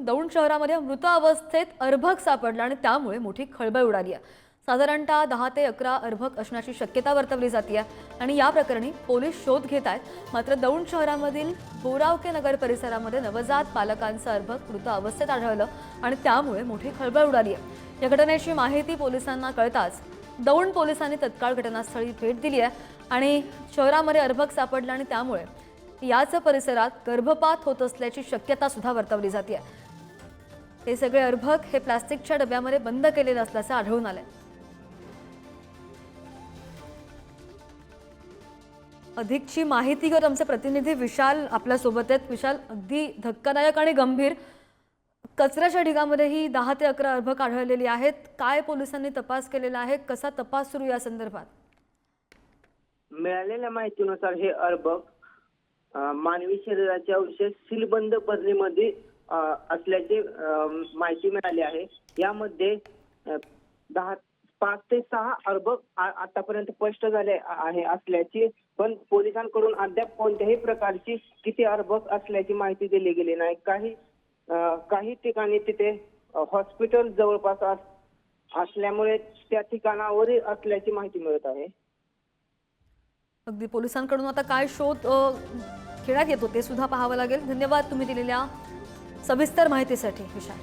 दौंड शहरामध्ये मृत अवस्थेत अर्भक सापडला आणि त्यामुळे मोठी खळबळ उडाली आहे। साधारणतः 10 ते 11 अर्भक असण्याची शक्यता वर्तवली जाते आणि या प्रकरणी पोलीस शोध घेत आहेत। मात्र दौंड शहरामधील बोरावके नगर परिसरामध्ये नवजात बालकांचं अर्भक मृत अवस्थेत आढळलं आणि त्यामुळे मोठी खळबळ उडाली आहे। या घटनेची माहिती पोलिसांना कळताच दौंड पोलिसांनी तत्काळ घटनास्थळी भेट दिली आहे आणि शहरामध्ये अर्भक सापडला आणि त्यामुळे याच परिसरात गर्भपात होत असल्याची शक्यता सुद्धा वर्तवली जाते। हे सगळे अर्भक हे प्लास्टिकच्या डब्यामध्ये बंद केलेले असल्याचं आढळून आलंय। अधिकची माहिती घेऊन आमचे प्रतिनिधी विशाल आपल्या सोबत आहेत। विशाल, अगदी धक्कादायक आणि गंभीर कचऱ्याच्या ढिगामध्येही 10 ते 11 अर्भक आढळलेली आहेत। काय पोलिसांनी तपास केलेला आहे, कसा तपास सुरू या संदर्भात? मिळालेल्या माहितीनुसार हे अर्भक मानवी शरीराच्या अवशेष सीलबंद बरणीमध्ये असल्याची माहिती मिळाली आहे। यामध्ये 5 ते 6 अर्भक आतापर्यंत स्पष्ट झाले आहे असल्याची, पण पोलिसांकडून अद्याप कोणत्याही प्रकारची किती अर्भक असल्याची माहिती दिली गेली नाही। काही ठिकाणी तिथे हॉस्पिटल जवळपास असल्यामुळे त्या ठिकाणावर असल्याची माहिती मिळत आहे। अगदी पोलिसांकडून आता काय शोध घेण्यात येतो ते सुद्धा पाहावं लागेल। धन्यवाद तुम्ही दिलेल्या सविस्तर माहितीसाठी विशाल।